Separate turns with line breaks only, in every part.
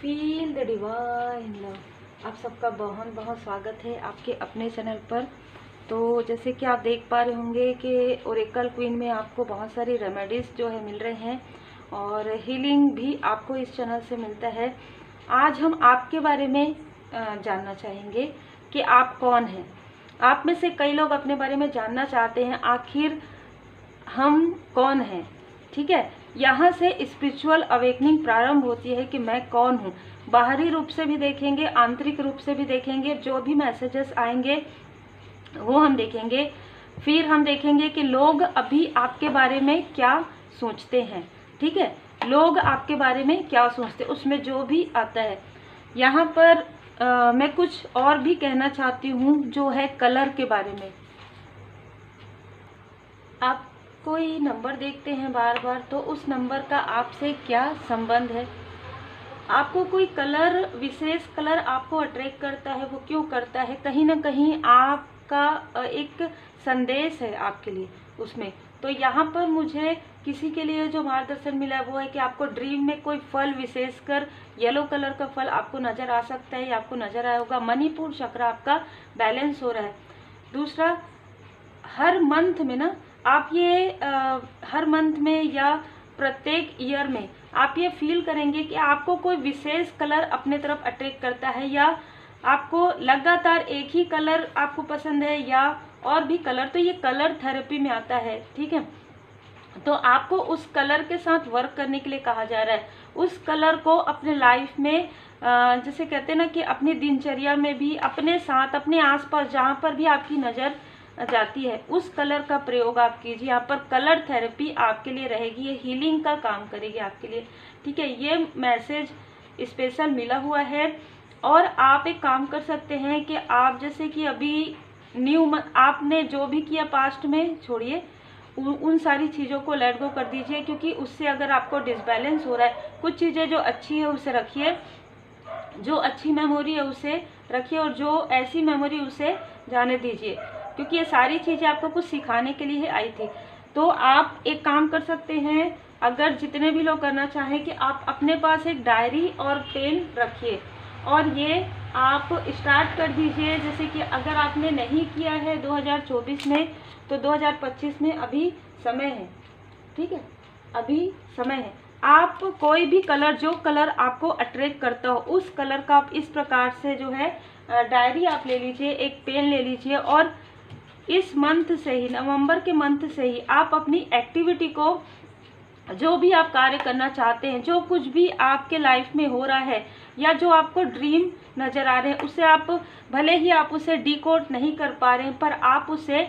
Feel the divine love. आप सबका बहुत बहुत स्वागत है आपके अपने चैनल पर। तो जैसे कि आप देख पा रहे होंगे कि ओरेकल क्वीन में आपको बहुत सारी रेमेडीज़ जो है मिल रहे हैं और हीलिंग भी आपको इस चैनल से मिलता है। आज हम आपके बारे में जानना चाहेंगे कि आप कौन हैं। आप में से कई लोग अपने बारे में जानना चाहते हैं आखिर हम कौन हैं। ठीक है, यहाँ से स्पिरिचुअल अवेकनिंग प्रारंभ होती है कि मैं कौन हूँ। बाहरी रूप से भी देखेंगे, आंतरिक रूप से भी देखेंगे, जो भी मैसेजेस आएंगे वो हम देखेंगे। फिर हम देखेंगे कि लोग अभी आपके बारे में क्या सोचते हैं। ठीक है, लोग आपके बारे में क्या सोचते हैं, उसमें जो भी आता है। यहाँ पर मैं कुछ और भी कहना चाहती हूँ जो है कलर के बारे में। आप कोई नंबर देखते हैं बार बार, तो उस नंबर का आपसे क्या संबंध है। आपको कोई कलर, विशेष कलर आपको अट्रैक्ट करता है, वो क्यों करता है। कहीं ना कहीं आपका एक संदेश है आपके लिए उसमें। तो यहाँ पर मुझे किसी के लिए जो मार्गदर्शन मिला है वो है कि आपको ड्रीम में कोई फल, विशेषकर येलो कलर का फल आपको नजर आ सकता है या आपको नजर आया होगा। मणिपुर चक्र आपका बैलेंस हो रहा है। दूसरा, हर मंथ में ना आप ये हर मंथ में या प्रत्येक ईयर में आप ये फील करेंगे कि आपको कोई विशेष कलर अपने तरफ अट्रैक्ट करता है, या आपको लगातार एक ही कलर आपको पसंद है या और भी कलर। तो ये कलर थेरेपी में आता है। ठीक है, तो आपको उस कलर के साथ वर्क करने के लिए कहा जा रहा है। उस कलर को अपने लाइफ में जैसे कहते हैं ना कि अपनी दिनचर्या में भी, अपने साथ, अपने आसपास जहाँ पर भी आपकी नज़र जाती है उस कलर का प्रयोग आप कीजिए। यहाँ पर कलर थेरेपी आपके लिए रहेगी, ये हीलिंग का काम करेगी आपके लिए। ठीक है, ये मैसेज स्पेशल मिला हुआ है। और आप एक काम कर सकते हैं कि आप जैसे कि अभी आपने जो भी किया पास्ट में छोड़िए, उन सारी चीज़ों को लेट गो कर दीजिए, क्योंकि उससे अगर आपको डिसबैलेंस हो रहा है, कुछ चीज़ें जो अच्छी है उसे रखिए, जो अच्छी मेमोरी है उसे रखिए और जो ऐसी मेमोरी उसे जाने दीजिए, क्योंकि ये सारी चीज़ें आपको कुछ सिखाने के लिए आई थी। तो आप एक काम कर सकते हैं, अगर जितने भी लोग करना चाहें, कि आप अपने पास एक डायरी और पेन रखिए और ये आप स्टार्ट कर दीजिए। जैसे कि अगर आपने नहीं किया है 2024 में, तो 2025 में अभी समय है। ठीक है, अभी समय है। आप कोई भी कलर, जो कलर आपको अट्रैक्ट करता हो, उस कलर का आप इस प्रकार से जो है डायरी आप ले लीजिए, एक पेन ले लीजिए और इस मंथ से ही, नवंबर के मंथ से ही आप अपनी एक्टिविटी को, जो भी आप कार्य करना चाहते हैं, जो कुछ भी आपके लाइफ में हो रहा है या जो आपको ड्रीम नजर आ रहे हैं, उसे आप, भले ही आप उसे डिकोड नहीं कर पा रहे हैं, पर आप उसे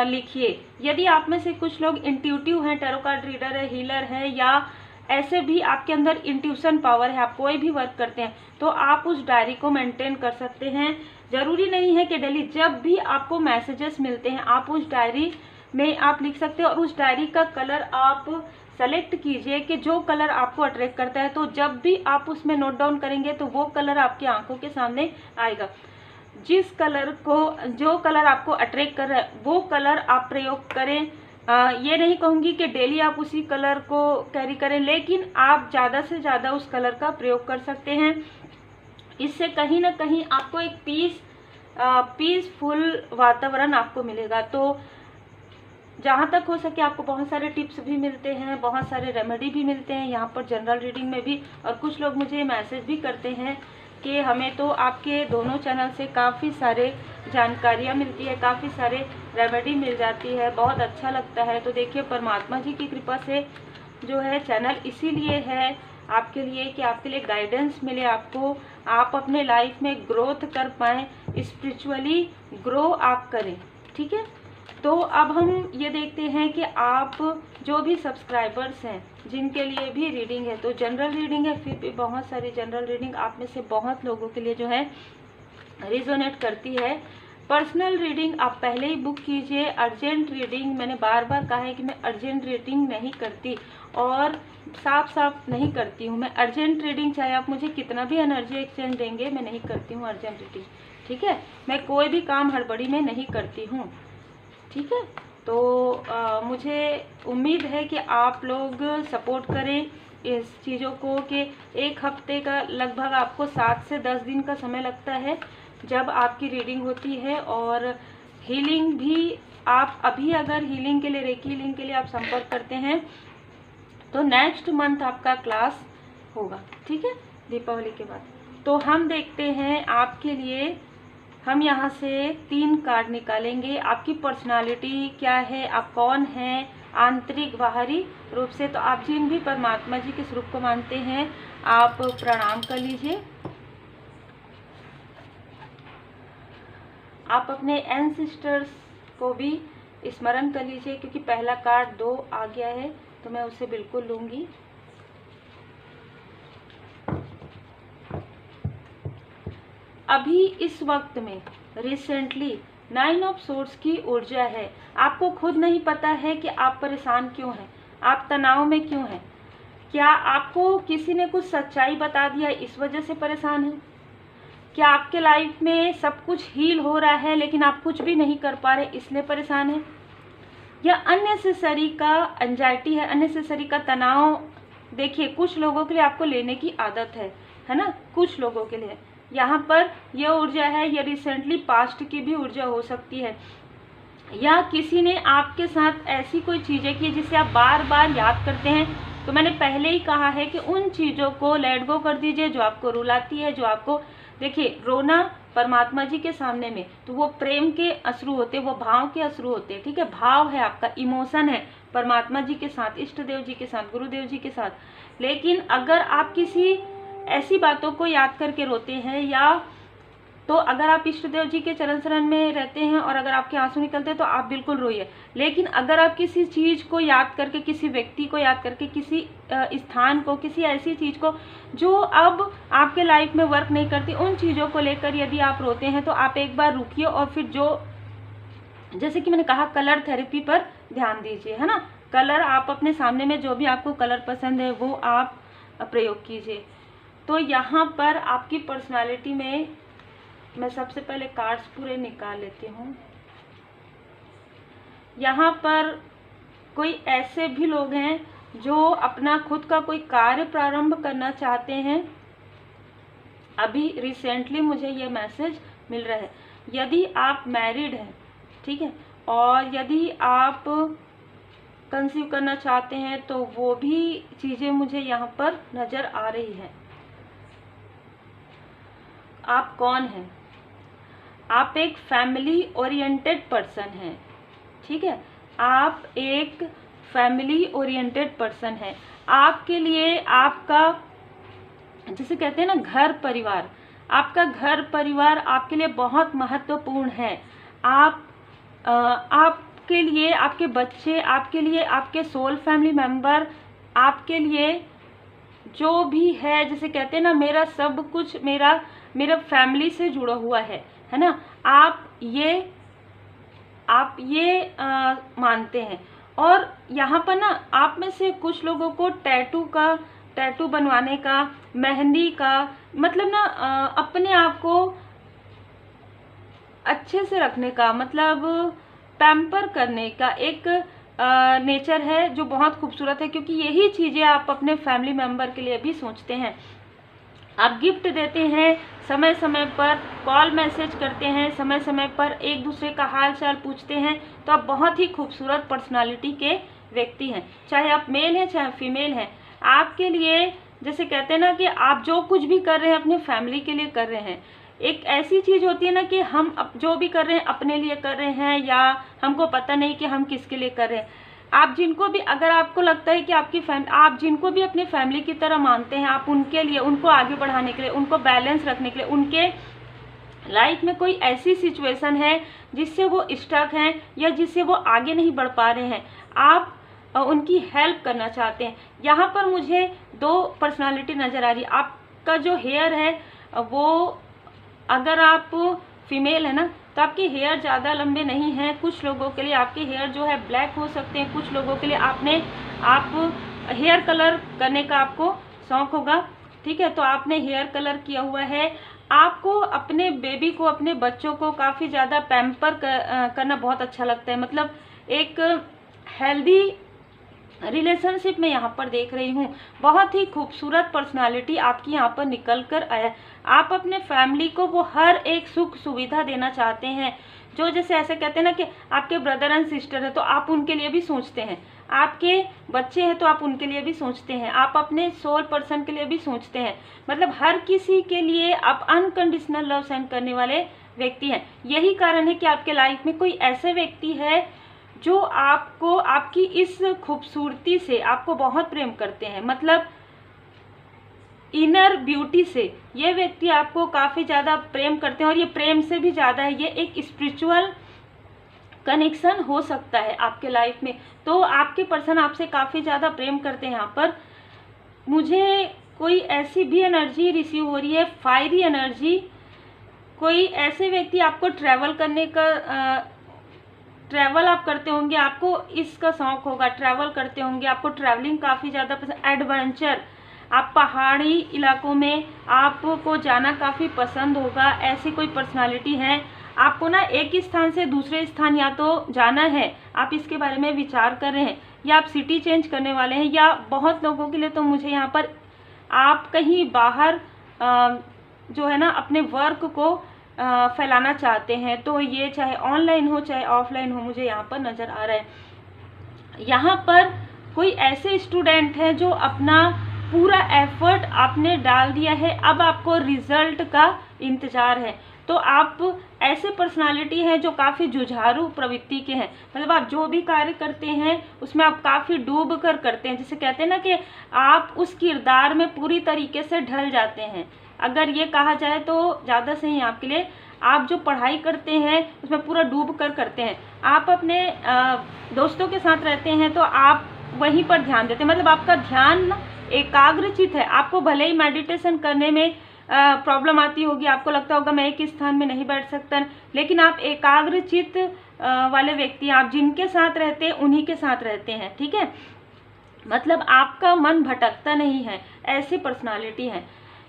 लिखिए। यदि आप में से कुछ लोग इंट्यूटिव हैं, टैरो कार्ड रीडर है, हीलर है, या ऐसे भी आपके अंदर इंट्यूशन पावर है, आप कोई भी वर्क करते हैं, तो आप उस डायरी को मेंटेन कर सकते हैं। जरूरी नहीं है कि डेली, जब भी आपको मैसेजेस मिलते हैं आप उस डायरी में आप लिख सकते हो। और उस डायरी का कलर आप सेलेक्ट कीजिए कि जो कलर आपको अट्रैक्ट करता है, तो जब भी आप उसमें नोट डाउन करेंगे तो वो कलर आपकी आंखों के सामने आएगा। जिस कलर को, जो कलर आपको अट्रैक्ट कर रहा है वो कलर आप प्रयोग करें। ये नहीं कहूँगी कि डेली आप उसी कलर को कैरी करें, लेकिन आप ज़्यादा से ज़्यादा उस कलर का प्रयोग कर सकते हैं। इससे कहीं ना कहीं आपको एक पीसफुल वातावरण आपको मिलेगा। तो जहाँ तक हो सके आपको बहुत सारे टिप्स भी मिलते हैं, बहुत सारे रेमेडी भी मिलते हैं यहाँ पर जनरल रीडिंग में भी। और कुछ लोग मुझे मैसेज भी करते हैं कि हमें तो आपके दोनों चैनल से काफ़ी सारे जानकारियाँ मिलती है, काफ़ी सारे रेमेडी मिल जाती है, बहुत अच्छा लगता है। तो देखिए, परमात्मा जी की कृपा से जो है चैनल इसीलिए है आपके लिए कि आपके लिए गाइडेंस मिले, आपको, आप अपने लाइफ में ग्रोथ कर पाएँ, स्पिरिचुअली ग्रो आप करें। ठीक है, तो अब हम ये देखते हैं कि आप जो भी सब्सक्राइबर्स हैं जिनके लिए भी रीडिंग है, तो जनरल रीडिंग है, फिर भी बहुत सारी जनरल रीडिंग आप में से बहुत लोगों के लिए जो है रिजोनेट करती है। पर्सनल रीडिंग आप पहले ही बुक कीजिए। अर्जेंट रीडिंग, मैंने बार बार कहा है कि मैं अर्जेंट रीडिंग नहीं करती और साफ साफ नहीं करती हूँ। मैं अर्जेंट रीडिंग, चाहे आप मुझे कितना भी एनर्जी एक्सचेंज देंगे, मैं नहीं करती हूँ अर्जेंट रीडिंग। ठीक है, मैं कोई भी काम हड़बड़ी में नहीं करती हूँ। ठीक है, तो मुझे उम्मीद है कि आप लोग सपोर्ट करें, इस चीज़ों को कि 1 हफ्ते का लगभग आपको 7 से 10 दिन का समय लगता है जब आपकी रीडिंग होती है। और हीलिंग भी आप अभी अगर हीलिंग के लिए, रेकी हीलिंग के लिए आप संपर्क करते हैं तो नेक्स्ट मंथ आपका क्लास होगा, ठीक है, दीपावली के बाद। तो हम देखते हैं आपके लिए, हम यहाँ से 3 कार्ड निकालेंगे। आपकी पर्सनालिटी क्या है, आप कौन हैं आंतरिक बाहरी रूप से। तो आप जिन भी परमात्मा जी के स्वरूप को मानते हैं आप प्रणाम कर लीजिए। आप अपने एंसेस्टर्स को भी स्मरण कर लीजिए, क्योंकि पहला कार्ड 2 आ गया है तो मैं उसे बिल्कुल लूंगी। अभी इस वक्त में रिसेंटली 9 ऑफ सोर्ड्स की ऊर्जा है। आपको खुद नहीं पता है कि आप परेशान क्यों हैं, आप तनाव में क्यों हैं। क्या आपको किसी ने कुछ सच्चाई बता दिया इस वजह से परेशान हैं? क्या आपके लाइफ में सब कुछ हील हो रहा है लेकिन आप कुछ भी नहीं कर पा रहे इसलिए परेशान हैं? या अननेसेसरी का एंजाइटी है, अननेसेसरी का तनाव। देखिए कुछ लोगों के लिए आपको लेने की आदत है ना, कुछ लोगों के लिए यहाँ पर यह ऊर्जा है। यह रिसेंटली पास्ट की भी ऊर्जा हो सकती है, या किसी ने आपके साथ ऐसी कोई चीज़ें की जिसे आप बार बार याद करते हैं। तो मैंने पहले ही कहा है कि उन चीज़ों को लेट गो कर दीजिए जो आपको रुलाती है, जो आपको, देखिए रोना परमात्मा जी के सामने में तो वो प्रेम के अश्रु होते, वो भाव के अश्रु होते, ठीक है, भाव है आपका, इमोशन है परमात्मा जी के साथ, इष्ट देव जी के साथ, गुरुदेव जी के साथ। लेकिन अगर आप किसी ऐसी बातों को याद करके रोते हैं, या तो अगर आप इष्ट देव जी के चरण शरण में रहते हैं और अगर आपके आंसू निकलते हैं तो आप बिल्कुल रोइए। लेकिन अगर आप किसी चीज़ को याद करके, किसी व्यक्ति को याद करके, किसी स्थान को, किसी ऐसी चीज़ को जो अब आपके लाइफ में वर्क नहीं करती, उन चीज़ों को लेकर यदि आप रोते हैं तो आप एक बार रुकिए और फिर जो, जैसे कि मैंने कहा, कलर थेरेपी पर ध्यान दीजिए, है ना। कलर आप अपने सामने में जो भी आपको कलर पसंद है वो आप प्रयोग कीजिए। तो यहाँ पर आपकी पर्सनालिटी में मैं सबसे पहले कार्ड्स पूरे निकाल लेती हूँ। यहाँ पर कोई ऐसे भी लोग हैं जो अपना खुद का कोई कार्य प्रारंभ करना चाहते हैं। अभी रिसेंटली मुझे ये मैसेज मिल रहा है। यदि आप मैरिड हैं, ठीक है, और यदि आप कंसीव करना चाहते हैं तो वो भी चीज़ें मुझे यहाँ पर नज़र आ रही है। आप कौन हैं? आप एक फैमिली ओरिएंटेड पर्सन हैं, ठीक है, आप एक फैमिली ओरिएंटेड पर्सन हैं। आपके लिए आपका, जिसे कहते हैं ना, घर परिवार, आपका घर परिवार आपके लिए बहुत महत्वपूर्ण है। आपके लिए आपके बच्चे, आपके लिए आपके सोल फैमिली मेंबर, आपके लिए जो भी है, जिसे कहते हैं ना, मेरा सब कुछ मेरा फैमिली से जुड़ा हुआ है ना। आप ये मानते हैं। और यहाँ पर ना आप में से कुछ लोगों को टैटू बनवाने का, मेहंदी का, मतलब ना अपने आप को अच्छे से रखने का, मतलब पैम्पर करने का एक नेचर है जो बहुत खूबसूरत है, क्योंकि यही चीज़ें आप अपने फैमिली मेंबर के लिए भी सोचते हैं। आप गिफ्ट देते हैं, समय समय पर कॉल मैसेज करते हैं, समय समय पर एक दूसरे का हाल चाल पूछते हैं। तो आप बहुत ही खूबसूरत पर्सनालिटी के व्यक्ति हैं, चाहे आप मेल हैं चाहे फीमेल हैं। आपके लिए, जैसे कहते हैं ना, कि आप जो कुछ भी कर रहे हैं अपने फैमिली के लिए कर रहे हैं। एक ऐसी चीज़ होती है ना कि हम जो भी कर रहे हैं अपने लिए कर रहे हैं, या हमको पता नहीं कि हम किसके लिए कर रहे हैं। आप जिनको भी, अगर आपको लगता है कि आपकी आप जिनको भी अपनी फैमिली की तरह मानते हैं, आप उनके लिए, उनको आगे बढ़ाने के लिए, उनको बैलेंस रखने के लिए, उनके लाइफ में कोई ऐसी सिचुएशन है जिससे वो स्टक हैं या जिससे वो आगे नहीं बढ़ पा रहे हैं, आप उनकी हेल्प करना चाहते हैं। यहाँ पर मुझे 2 पर्सनालिटी नज़र आ रही है। आपका जो हेयर है वो, अगर आप फीमेल है ना, तो आपके हेयर ज़्यादा लंबे नहीं हैं। कुछ लोगों के लिए आपके हेयर जो है ब्लैक हो सकते हैं, कुछ लोगों के लिए आप हेयर कलर करने का आपको शौक़ होगा, ठीक है। तो आपने हेयर कलर किया हुआ है। आपको अपने बेबी को, अपने बच्चों को काफ़ी ज़्यादा पैम्पर करना बहुत अच्छा लगता है। मतलब एक हेल्दी रिलेशनशिप में यहाँ पर देख रही हूँ बहुत ही खूबसूरत पर्सनालिटी आपकी यहाँ पर निकल कर आया। आप अपने फैमिली को वो हर एक सुख सुविधा देना चाहते हैं, जो जैसे ऐसे कहते हैं ना कि आपके ब्रदर एंड सिस्टर है तो आप उनके लिए भी सोचते हैं, आपके बच्चे हैं तो आप उनके लिए भी सोचते हैं, आप अपने सोल पर्सन के लिए भी सोचते हैं। मतलब हर किसी के लिए आप अनकंडीशनल लव सेंड करने वाले व्यक्ति हैं। यही कारण है कि आपके लाइफ में कोई ऐसे व्यक्ति है जो आपको, आपकी इस खूबसूरती से आपको बहुत प्रेम करते हैं। मतलब इनर ब्यूटी से ये व्यक्ति आपको काफ़ी ज़्यादा प्रेम करते हैं, और ये प्रेम से भी ज़्यादा है, ये एक स्पिरिचुअल कनेक्शन हो सकता है आपके लाइफ में। तो आपके पर्सन आपसे काफ़ी ज़्यादा प्रेम करते हैं। यहाँ पर मुझे कोई ऐसी भी एनर्जी रिसीव हो रही है, फायरी एनर्जी। कोई ऐसे व्यक्ति आपको ट्रैवल करने का ट्रैवल आप करते होंगे, आपको इसका शौक होगा, ट्रैवल करते होंगे, आपको ट्रैवलिंग काफ़ी ज़्यादा पसंद, एडवेंचर, आप पहाड़ी इलाकों में आपको जाना काफ़ी पसंद होगा। ऐसी कोई पर्सनालिटी है। आपको ना एक स्थान से दूसरे स्थान या तो जाना है, आप इसके बारे में विचार कर रहे हैं, या आप सिटी चेंज करने वाले हैं, या बहुत लोगों के लिए तो मुझे यहाँ पर आप कहीं बाहर जो है ना अपने वर्क को फैलाना चाहते हैं। तो ये चाहे ऑनलाइन हो चाहे ऑफलाइन हो, मुझे यहाँ पर नज़र आ रहा है। यहाँ पर कोई ऐसे स्टूडेंट हैं जो अपना पूरा एफर्ट आपने डाल दिया है, अब आपको रिजल्ट का इंतज़ार है। तो आप ऐसे पर्सनालिटी हैं जो काफ़ी जुझारू प्रवृत्ति के हैं। मतलब आप जो भी कार्य करते हैं उसमें आप काफ़ी डूब कर करते हैं, जिसे कहते हैं ना कि आप उस किरदार में पूरी तरीके से ढल जाते हैं। अगर ये कहा जाए तो ज़्यादा सही है आपके लिए। आप जो पढ़ाई करते हैं उसमें पूरा डूब कर करते हैं। आप अपने दोस्तों के साथ रहते हैं तो आप वहीं पर ध्यान देते हैं। मतलब आपका ध्यान एकाग्रचित है। आपको भले ही मेडिटेशन करने में प्रॉब्लम आती होगी, आपको लगता होगा मैं एक स्थान में नहीं बैठ सकता, लेकिन आप एकाग्रचित वाले व्यक्ति, आप जिनके साथ रहते हैं उन्हीं के साथ रहते हैं। ठीक है, मतलब आपका मन भटकता नहीं है, ऐसी पर्सनालिटी है।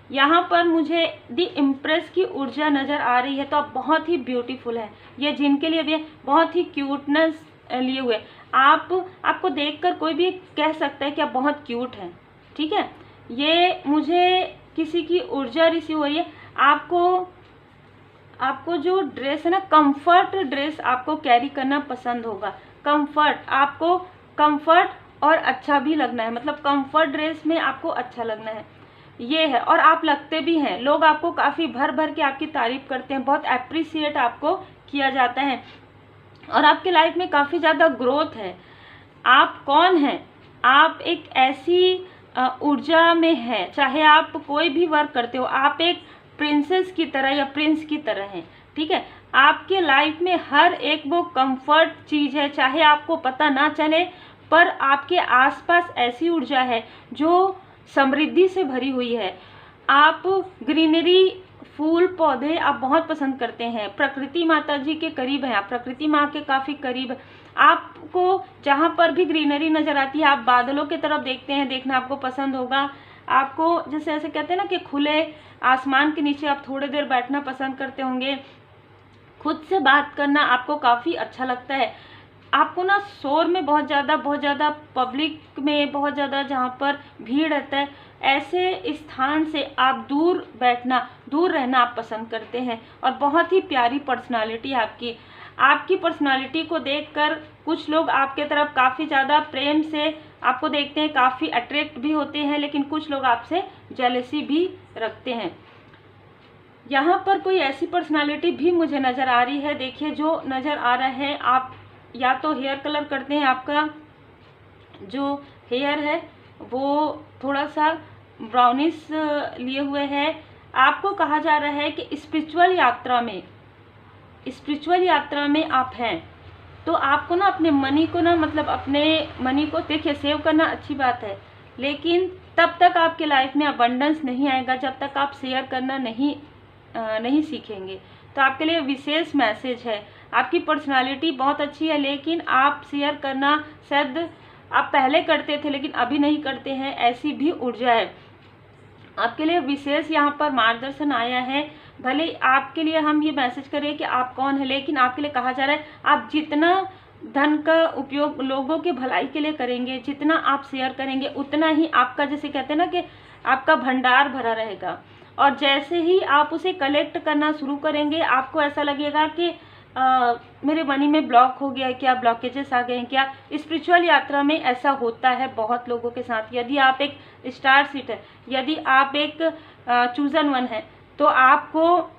यहाँ पर मुझे दी इम्प्रेस की ऊर्जा नज़र आ रही है। तो आप बहुत ही ब्यूटीफुल है। ये जिनके लिए भी बहुत ही क्यूटनेस लिए हुए, आपको देखकर कोई भी कह सकता है कि आप बहुत क्यूट हैं। ठीक है, ये मुझे किसी की ऊर्जा रिसीव हो रही है। आपको जो ड्रेस है ना, कंफर्ट ड्रेस आपको कैरी करना पसंद होगा। कंफर्ट, आपको कंफर्ट और अच्छा भी लगना है। मतलब कंफर्ट ड्रेस में आपको अच्छा लगना है, ये है। और आप लगते भी हैं, लोग आपको काफ़ी भर भर के आपकी तारीफ करते हैं, बहुत अप्रिसिएट आपको किया जाता है, और आपके लाइफ में काफ़ी ज़्यादा ग्रोथ है। आप कौन हैं? आप एक ऐसी ऊर्जा में है, चाहे आप कोई भी वर्क करते हो, आप एक प्रिंसेस की तरह या प्रिंस की तरह हैं। ठीक है, आपके लाइफ में हर एक वो कंफर्ट चीज़ है, चाहे आपको पता ना चले, पर आपके आसपास ऐसी ऊर्जा है जो समृद्धि से भरी हुई है। आप ग्रीनरी, फूल पौधे आप बहुत पसंद करते हैं, प्रकृति माता जी के करीब हैं, आप प्रकृति माँ के काफ़ी करीब। आपको जहाँ पर भी ग्रीनरी नज़र आती है, आप बादलों की तरफ देखते हैं, देखना आपको पसंद होगा। आपको जैसे ऐसे कहते हैं ना कि खुले आसमान के नीचे आप थोड़ी देर बैठना पसंद करते होंगे। खुद से बात करना आपको काफ़ी अच्छा लगता है। आपको ना शोर में बहुत ज़्यादा पब्लिक में बहुत ज़्यादा जहाँ पर भीड़ रहता है, ऐसे स्थान से आप दूर रहना आप पसंद करते हैं। और बहुत ही प्यारी पर्सनालिटी है आपकी पर्सनालिटी को देखकर कुछ लोग आपके तरफ काफ़ी ज़्यादा प्रेम से आपको देखते हैं, काफ़ी अट्रैक्ट भी होते हैं, लेकिन कुछ लोग आपसे जेलसी भी रखते हैं। यहाँ पर कोई ऐसी पर्सनालिटी भी मुझे नज़र आ रही है। देखिए, जो नज़र आ रहा है, आप या तो हेयर कलर करते हैं, आपका जो हेयर है वो थोड़ा सा ब्राउनिश लिए हुए है। आपको कहा जा रहा है कि स्पिरिचुअल यात्रा में आप हैं। तो आपको ना अपने मनी को ना, मतलब अपने मनी को देखिए, सेव करना अच्छी बात है, लेकिन तब तक आपके लाइफ में अबंडेंस नहीं आएगा जब तक आप शेयर करना नहीं सीखेंगे। तो आपके लिए विशेष मैसेज है। आपकी पर्सनालिटी बहुत अच्छी है, लेकिन आप शेयर करना शायद आप पहले करते थे लेकिन अभी नहीं करते हैं, ऐसी भी ऊर्जा है। आपके लिए विशेष यहाँ पर मार्गदर्शन आया है। भले आपके लिए हम ये मैसेज करें कि आप कौन है, लेकिन आपके लिए कहा जा रहा है आप जितना धन का उपयोग लोगों के भलाई के लिए करेंगे, जितना आप शेयर करेंगे उतना ही आपका, जैसे कहते हैं ना कि आपका भंडार भरा रहेगा। और जैसे ही आप उसे कलेक्ट करना शुरू करेंगे, आपको ऐसा लगेगा कि मेरे मनी में ब्लॉक हो गया है क्या, ब्लॉकेजेस आ गए हैं क्या। स्पिरिचुअल यात्रा में ऐसा होता है बहुत लोगों के साथ। यदि आप एक स्टार सीट है, यदि आप एक चूजन वन है, तो आपको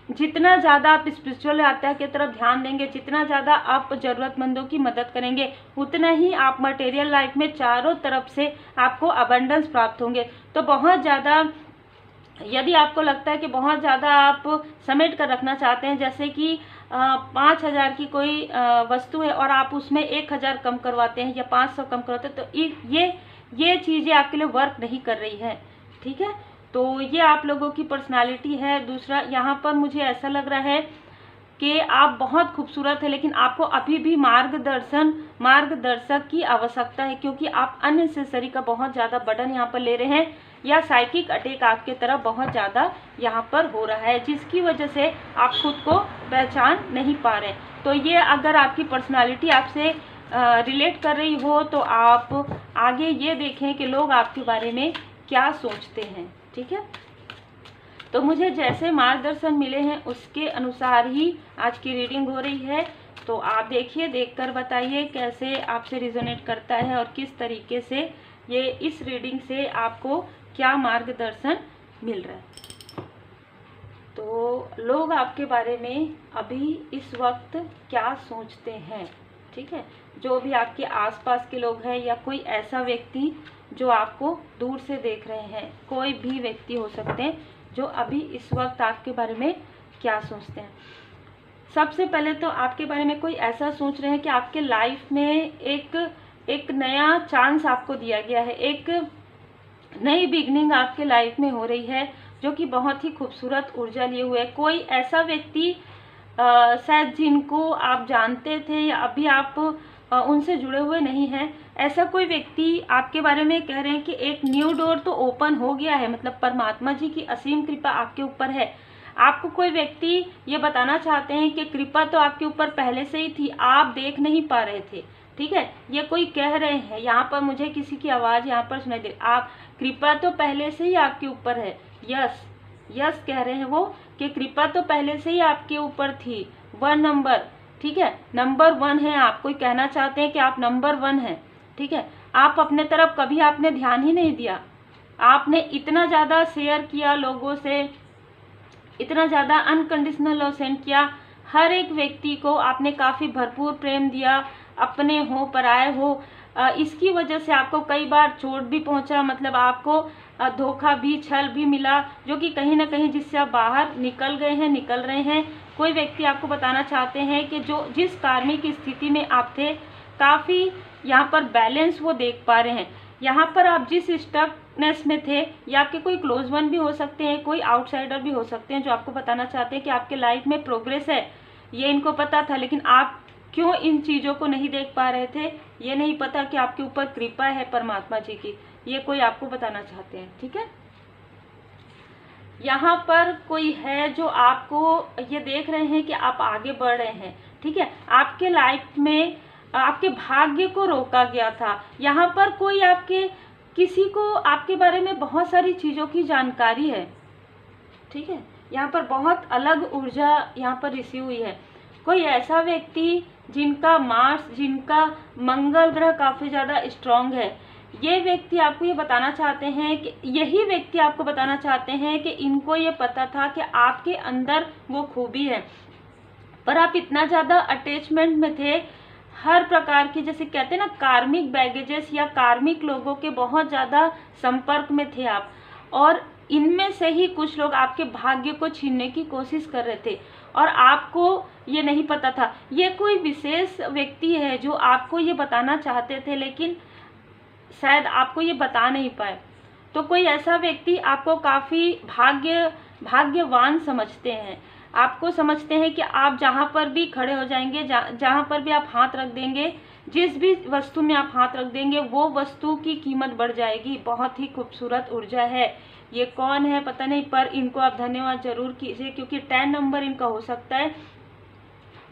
जितना ज़्यादा आप स्पिरिचुअल यात्रा की तरफ ध्यान देंगे, जितना ज़्यादा आप ज़रूरतमंदों की मदद करेंगे, उतना ही आप मटेरियल लाइफ में चारों तरफ से आपको अबंडेंस प्राप्त होंगे। तो बहुत ज़्यादा, यदि आपको लगता है कि बहुत ज़्यादा आप समेट कर रखना चाहते हैं, जैसे कि 5,000 की कोई वस्तु है और आप उसमें 1,000 कम करवाते हैं या 500 कम करवाते हैं, तो ये चीज़ें आपके लिए वर्क नहीं कर रही है। ठीक है, तो ये आप लोगों की पर्सनालिटी है। दूसरा, यहाँ पर मुझे ऐसा लग रहा है कि आप बहुत खूबसूरत है, लेकिन आपको अभी भी मार्गदर्शक की आवश्यकता है, क्योंकि आप अननेसेसरी का बहुत ज़्यादा बर्डन यहाँ पर ले रहे हैं, या साइकिक अटैक आपके तरफ बहुत ज़्यादा यहाँ पर हो रहा है, जिसकी वजह से आप खुद को पहचान नहीं पा रहे। तो ये अगर आपकी पर्सनालिटी आपसे रिलेट कर रही हो, तो आप आगे ये देखें कि लोग आपके बारे में क्या सोचते हैं। ठीक है, तो मुझे जैसे मार्गदर्शन मिले हैं उसके अनुसार ही आज की रीडिंग हो रही है। तो आप देखिए, देखकर बताइए कैसे आपसे रिजोनेट करता है और किस तरीके से ये इस रीडिंग से आपको क्या मार्गदर्शन मिल रहा है। तो लोग आपके बारे में अभी इस वक्त क्या सोचते हैं। ठीक है, जो भी आपके आसपास के लोग हैं, या कोई ऐसा व्यक्ति जो आपको दूर से देख रहे हैं, कोई भी व्यक्ति हो सकते हैं जो अभी इस वक्त आपके बारे में क्या सोचते हैं। सबसे पहले तो आपके बारे में कोई ऐसा सोच रहे हैं कि आपके लाइफ में एक नया चांस आपको दिया गया है, एक नई बिगनिंग आपके लाइफ में हो रही है, जो कि बहुत ही खूबसूरत ऊर्जा लिए हुए है। कोई ऐसा व्यक्ति शायद जिनको आप जानते थे या अभी आप उनसे जुड़े हुए नहीं हैं, ऐसा कोई व्यक्ति आपके बारे में कह रहे हैं कि एक न्यू डोर तो ओपन हो गया है, मतलब परमात्मा जी की असीम कृपा आपके ऊपर है। आपको कोई व्यक्ति ये बताना चाहते हैं कि कृपा तो आपके ऊपर पहले से ही थी, आप देख नहीं पा रहे थे। ठीक है, ये कोई कह रहे हैं, यहाँ पर मुझे किसी की आवाज़ यहाँ पर सुनाई दे, आप कृपा तो पहले से ही आपके ऊपर है। यस यस कह रहे हैं वो कि कृपा तो पहले से ही आपके ऊपर थी। 1 नंबर, ठीक है, नंबर 1 है आप। कोई कहना चाहते हैं कि आप नंबर 1 हैं। ठीक है, आप अपने तरफ कभी आपने ध्यान ही नहीं दिया, आपने इतना ज़्यादा शेयर किया लोगों से, इतना ज़्यादा अनकंडीशनल लव सेंड किया, हर एक व्यक्ति को आपने काफ़ी भरपूर प्रेम दिया, अपने हो पराए हो। इसकी वजह से आपको कई बार चोट भी पहुंचा, मतलब आपको धोखा भी, छल भी मिला, जो कि कहीं ना कहीं जिससे आप बाहर निकल गए हैं, निकल रहे हैं। कोई व्यक्ति आपको बताना चाहते हैं कि जिस कार्मिक स्थिति में आप थे, काफ़ी यहाँ पर बैलेंस वो देख पा रहे हैं। यहाँ पर आप जिस स्टकनेस में थे, या आपके कोई क्लोज वन भी हो सकते हैं, कोई आउटसाइडर भी हो सकते हैं, जो आपको बताना चाहते हैं कि आपके लाइफ में प्रोग्रेस है, ये इनको पता था, लेकिन आप क्यों इन चीज़ों को नहीं देख पा रहे थे, ये नहीं पता कि आपके ऊपर कृपा है परमात्मा जी की, ये कोई आपको बताना चाहते हैं। ठीक है, यहाँ पर कोई है जो आपको ये देख रहे हैं कि आप आगे बढ़ रहे हैं। ठीक है, आपके लाइफ में आपके भाग्य को रोका गया था। यहाँ पर कोई किसी को आपके बारे में बहुत सारी चीज़ों की जानकारी है। ठीक है, यहाँ पर बहुत अलग ऊर्जा यहाँ पर रिसीव हुई है। कोई ऐसा व्यक्ति जिनका मार्स, जिनका मंगल ग्रह काफ़ी ज़्यादा स्ट्रांग है, ये व्यक्ति आपको ये बताना चाहते हैं कि यही व्यक्ति आपको बताना चाहते हैं कि इनको ये पता था कि आपके अंदर वो खूबी है, पर आप इतना ज़्यादा अटैचमेंट में थे, हर प्रकार की, जैसे कहते हैं ना, कार्मिक बैगेजेस या कार्मिक लोगों के बहुत ज़्यादा संपर्क में थे आप, और इनमें से ही कुछ लोग आपके भाग्य को छीनने की कोशिश कर रहे थे, और आपको ये नहीं पता था। ये कोई विशेष व्यक्ति है जो आपको ये बताना चाहते थे, लेकिन शायद आपको ये बता नहीं पाए। तो कोई ऐसा व्यक्ति आपको काफ़ी भाग्यवान समझते हैं, आपको समझते हैं कि आप जहाँ पर भी खड़े हो जाएंगे, जहाँ पर भी आप हाथ रख देंगे, जिस भी वस्तु में आप हाथ रख देंगे, वो वस्तु की कीमत बढ़ जाएगी। बहुत ही खूबसूरत ऊर्जा है। ये कौन है पता नहीं, पर इनको आप धन्यवाद जरूर कीजिए, क्योंकि 10 नंबर इनका हो सकता है।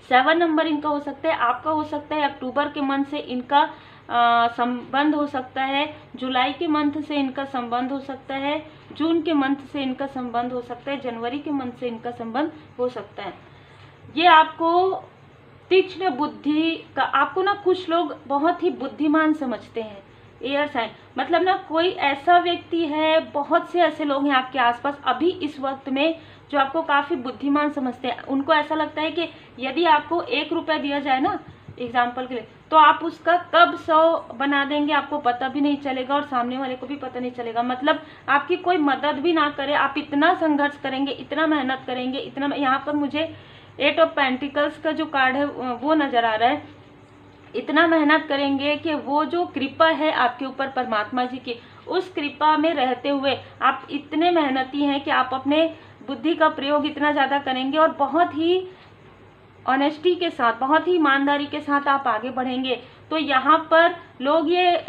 7 नंबर इनका हो सकता है, आपका हो सकता है अक्टूबर के मंथ से इनका संबंध हो सकता है, जुलाई के मंथ से इनका संबंध हो सकता है, जून के मंथ से इनका संबंध हो सकता है, जनवरी के मंथ से इनका संबंध हो सकता है। ये आपको तीक्ष्ण बुद्धि का, आपको ना कुछ लोग बहुत ही बुद्धिमान समझते हैं। एयर साइन मतलब ना कोई ऐसा व्यक्ति है, बहुत से ऐसे लोग हैं आपके आसपास अभी इस वक्त में जो आपको काफी बुद्धिमान समझते हैं। उनको ऐसा लगता है कि यदि आपको 1 रुपया दिया जाए ना एग्जाम्पल के लिए, तो आप उसका कब 100 बना देंगे आपको पता भी नहीं चलेगा और सामने वाले को भी पता नहीं चलेगा। मतलब आपकी कोई मदद भी ना करे, आप इतना संघर्ष करेंगे, इतना मेहनत करेंगे, इतना। यहाँ पर मुझे 8 ऑफ पेंटिकल्स का जो कार्ड है वो नजर आ रहा है। इतना मेहनत करेंगे कि वो जो कृपा है आपके ऊपर परमात्मा जी की, उस कृपा में रहते हुए आप इतने मेहनती हैं कि आप अपने बुद्धि का प्रयोग इतना ज़्यादा करेंगे और बहुत ही ऑनेस्टी के साथ, बहुत ही ईमानदारी के साथ आप आगे बढ़ेंगे। तो यहाँ पर लोग ये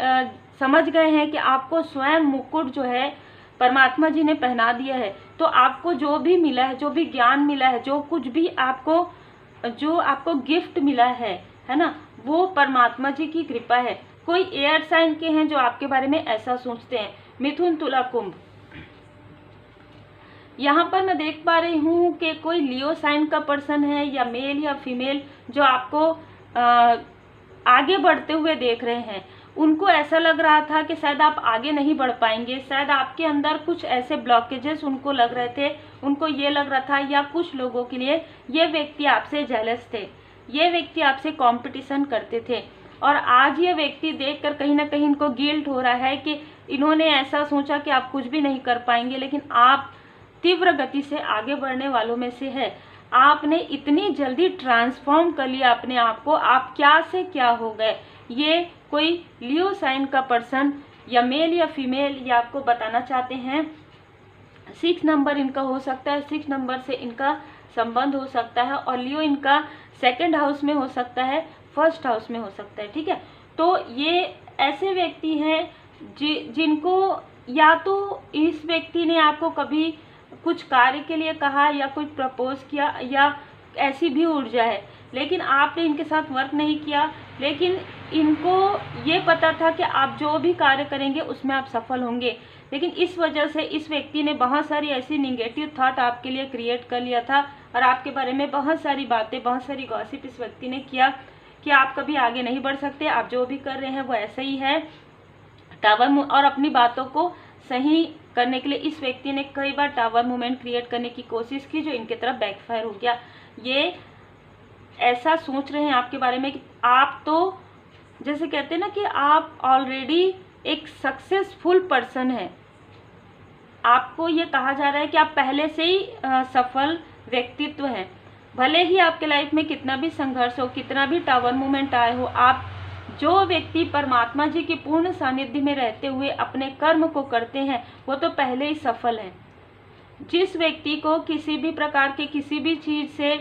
समझ गए हैं कि आपको स्वयं मुकुट जो है परमात्मा जी ने पहना दिया है। तो आपको जो भी मिला है, जो भी ज्ञान मिला है, जो कुछ भी जो आपको गिफ्ट मिला है ना, वो परमात्मा जी की कृपा है। कोई एयर साइन के हैं जो आपके बारे में ऐसा सोचते हैं। मिथुन, तुला, कुंभ। यहाँ पर मैं देख पा रही हूँ कि कोई लियो साइन का पर्सन है या मेल या फीमेल जो आपको आगे बढ़ते हुए देख रहे हैं। उनको ऐसा लग रहा था कि शायद आप आगे नहीं बढ़ पाएंगे, शायद आपके अंदर कुछ ऐसे ब्लॉकेजेस उनको लग रहे थे, उनको ये लग रहा था, या कुछ लोगों के लिए ये व्यक्ति आपसे जेलस थे, ये व्यक्ति आपसे कंपटीशन करते थे। और आज ये व्यक्ति देखकर कहीं ना कहीं इनको गिल्ट हो रहा है कि इन्होंने ऐसा सोचा कि आप कुछ भी नहीं कर पाएंगे, लेकिन आप तीव्र गति से आगे बढ़ने वालों में से है। आपने इतनी जल्दी ट्रांसफॉर्म कर लिया अपने आप को, आप क्या से क्या हो गए। ये कोई लियो साइन का पर्सन या मेल या फीमेल ये आपको बताना चाहते हैं। 6 नंबर इनका हो सकता है, 6 नंबर से इनका संबंध हो सकता है। और लियो इनका 2nd हाउस में हो सकता है, 1st हाउस में हो सकता है। ठीक है, तो ये ऐसे व्यक्ति हैं जिनको या तो इस व्यक्ति ने आपको कभी कुछ कार्य के लिए कहा या कुछ प्रपोज किया, या ऐसी भी ऊर्जा है, लेकिन आपने इनके साथ वर्क नहीं किया। लेकिन इनको ये पता था कि आप जो भी कार्य करेंगे उसमें आप सफल होंगे, लेकिन इस वजह से इस व्यक्ति ने बहुत सारी ऐसी निगेटिव थॉट आपके लिए क्रिएट कर लिया था और आपके बारे में बहुत सारी बातें, बहुत सारी गॉसिप इस व्यक्ति ने किया कि आप कभी आगे नहीं बढ़ सकते, आप जो भी कर रहे हैं वो ऐसा ही है। टावर और अपनी बातों को सही करने के लिए इस व्यक्ति ने कई बार टावर मूवमेंट क्रिएट करने की कोशिश की, जो इनके तरफ बैकफायर हो गया। ये ऐसा सोच रहे हैं आपके बारे में कि आप तो जैसे कहते हैं ना कि आप ऑलरेडी एक सक्सेसफुल पर्सन है। आपको ये कहा जा रहा है कि आप पहले से ही सफल व्यक्तित्व हैं। भले ही आपके लाइफ में कितना भी संघर्ष हो, कितना भी टावर मूवमेंट आए हो, आप जो व्यक्ति परमात्मा जी की पूर्ण सानिध्य में रहते हुए अपने कर्म को करते हैं वो तो पहले ही सफल है। जिस व्यक्ति को किसी भी प्रकार के किसी भी चीज से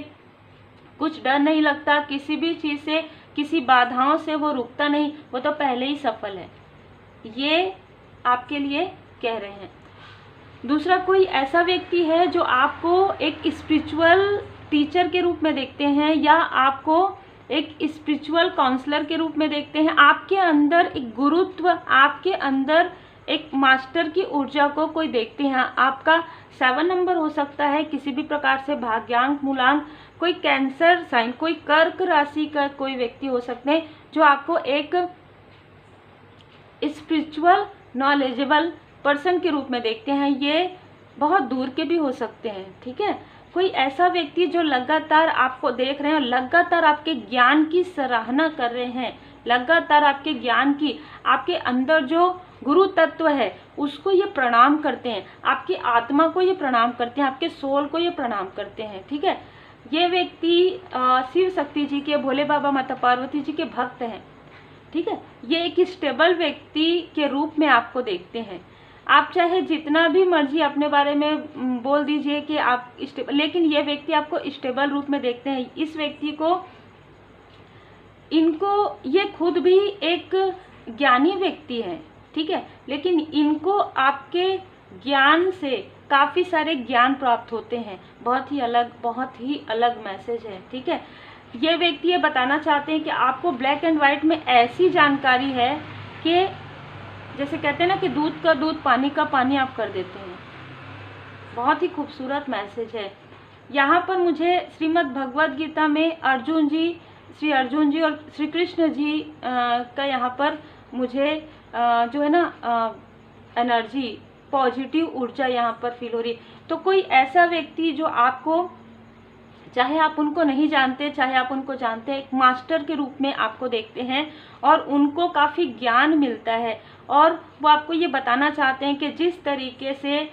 कुछ डर नहीं लगता, किसी भी चीज से, किसी बाधाओं से वो रुकता नहीं, वो तो पहले ही सफल है। ये आपके लिए कह रहे हैं। दूसरा, कोई ऐसा व्यक्ति है जो आपको एक स्पिरिचुअल टीचर के रूप में देखते हैं या आपको एक स्पिरिचुअल काउंसलर के रूप में देखते हैं। आपके अंदर एक गुरुत्व, आपके अंदर एक मास्टर की ऊर्जा को कोई देखते हैं। आपका 7 नंबर हो सकता है, किसी भी प्रकार से भाग्यांक, मूलांक, कोई कैंसर साइन, कोई कर्क राशि का कोई व्यक्ति हो सकते हैं जो आपको एक स्पिरिचुअल नॉलेजेबल पर्सन के रूप में देखते हैं। ये बहुत दूर के भी हो सकते हैं। ठीक है, कोई ऐसा व्यक्ति जो लगातार आपको देख रहे हैं और लगातार आपके ज्ञान की सराहना कर रहे हैं, लगातार आपके ज्ञान की, आपके अंदर जो गुरु तत्व है उसको ये प्रणाम करते हैं, आपकी आत्मा को ये प्रणाम करते हैं, आपके सोल को ये प्रणाम करते हैं। ठीक है, ये व्यक्ति शिव शक्ति जी के, भोले बाबा, माता पार्वती जी के भक्त हैं। ठीक है, ये एक स्टेबल व्यक्ति के रूप में आपको देखते हैं। आप चाहे जितना भी मर्जी अपने बारे में बोल दीजिए कि आप स्टेबल, लेकिन ये व्यक्ति आपको स्टेबल रूप में देखते हैं। इस व्यक्ति को, इनको, ये खुद भी एक ज्ञानी व्यक्ति है। ठीक है, लेकिन इनको आपके ज्ञान से काफ़ी सारे ज्ञान प्राप्त होते हैं। बहुत ही अलग मैसेज है। ठीक है, ये व्यक्ति ये बताना चाहते हैं कि आपको ब्लैक एंड वाइट में ऐसी जानकारी है कि जैसे कहते हैं ना कि दूध का दूध पानी का पानी आप कर देते हैं। बहुत ही खूबसूरत मैसेज है। यहाँ पर मुझे श्रीमद् भगवद गीता में अर्जुन जी, श्री अर्जुन जी और श्री कृष्ण जी का यहाँ पर मुझे जो है ना एनर्जी, पॉजिटिव ऊर्जा यहाँ पर फील हो रही। तो कोई ऐसा व्यक्ति जो आपको, चाहे आप उनको नहीं जानते चाहे आप उनको जानते हैं, एक मास्टर के रूप में आपको देखते हैं और उनको काफ़ी ज्ञान मिलता है और वो आपको ये बताना चाहते हैं कि जिस तरीके से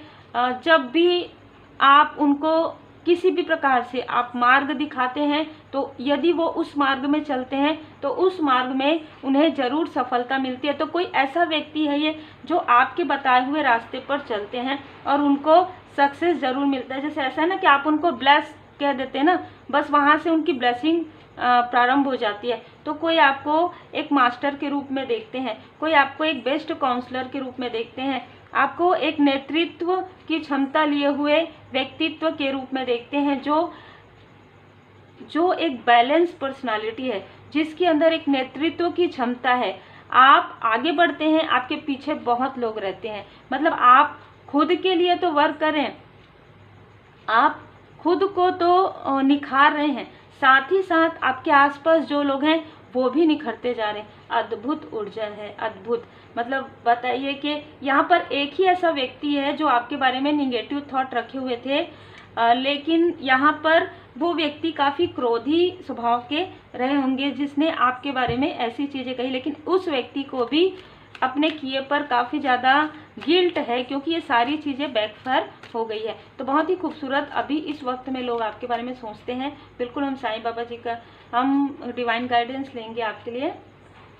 जब भी आप उनको किसी भी प्रकार से आप मार्ग दिखाते हैं तो यदि वो उस मार्ग में चलते हैं तो उस मार्ग में उन्हें ज़रूर सफलता मिलती है। तो कोई ऐसा व्यक्ति है ये जो आपके बताए हुए रास्ते पर चलते हैं और उनको सक्सेस ज़रूर मिलता है। जैसे ऐसा है ना कि आप उनको ब्लेस कह देते हैं ना, बस वहाँ से उनकी ब्लेसिंग प्रारंभ हो जाती है। तो कोई आपको एक मास्टर के रूप में देखते हैं, कोई आपको एक बेस्ट काउंसलर के रूप में देखते हैं, आपको एक नेतृत्व की क्षमता लिए हुए व्यक्तित्व के रूप में देखते हैं, जो एक बैलेंस पर्सनालिटी है, जिसके अंदर एक नेतृत्व की क्षमता है। आप आगे बढ़ते हैं, आपके पीछे बहुत लोग रहते हैं। मतलब आप खुद के लिए तो वर्क करें, आप खुद को तो निखार रहे हैं, साथ ही साथ आपके आसपास जो लोग हैं वो भी निखरते जा रहे हैं। अद्भुत ऊर्जा है, अद्भुत। मतलब बताइए कि यहाँ पर एक ही ऐसा व्यक्ति है जो आपके बारे में निगेटिव थॉट रखे हुए थे, लेकिन यहाँ पर वो व्यक्ति काफ़ी क्रोधी स्वभाव के रहे होंगे जिसने आपके बारे में ऐसी चीज़ें कही, लेकिन उस व्यक्ति को भी अपने किए पर काफ़ी ज़्यादा गिल्ट है क्योंकि ये सारी चीज़ें बैकफायर हो गई है। तो बहुत ही खूबसूरत अभी इस वक्त में लोग आपके बारे में सोचते हैं। बिल्कुल हम साईं बाबा जी का हम डिवाइन गाइडेंस लेंगे आपके लिए।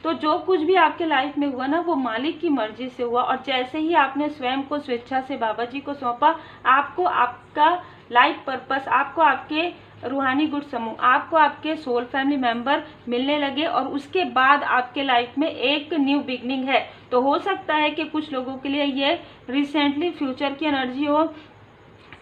तो जो कुछ भी आपके लाइफ में हुआ ना वो मालिक की मर्जी से हुआ और जैसे ही आपने स्वयं को स्वेच्छा से बाबा जी को सौंपा, आपको आपका लाइफ पर्पस, आपको आपके रूहानी गुड समूह, आपको आपके सोल फैमिली मेंबर मिलने लगे और उसके बाद आपके लाइफ में एक न्यू बिगनिंग है। तो हो सकता है कि कुछ लोगों के लिए ये रिसेंटली फ्यूचर की एनर्जी हो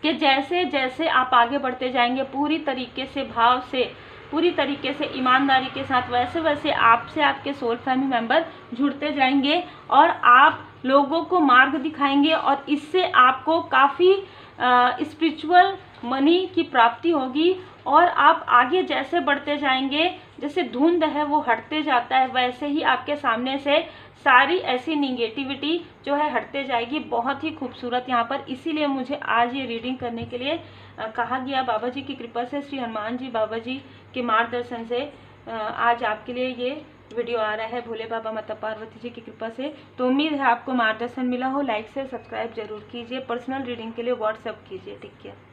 कि जैसे जैसे आप आगे बढ़ते जाएंगे पूरी तरीके से भाव से, पूरी तरीके से ईमानदारी के साथ, वैसे वैसे आपसे आपके सोल फैमिली मेंबर जुड़ते जाएंगे और आप लोगों को मार्ग दिखाएंगे और इससे आपको काफ़ी स्पिरिचुअल मनी की प्राप्ति होगी और आप आगे जैसे बढ़ते जाएंगे, जैसे धुंध है वो हटते जाता है, वैसे ही आपके सामने से सारी ऐसी निगेटिविटी जो है हटते जाएगी। बहुत ही खूबसूरत यहाँ पर, इसीलिए मुझे आज ये रीडिंग करने के लिए कहा गया। बाबा जी की कृपा से, श्री हनुमान जी बाबा जी के मार्गदर्शन से आज आपके लिए ये वीडियो आ रहा है, भोले बाबा माता पार्वती जी की कृपा से। तो उम्मीद है आपको मार्गदर्शन मिला हो। लाइक से सब्सक्राइब जरूर कीजिए। पर्सनल रीडिंग के लिए व्हाट्सएप कीजिए। Take care.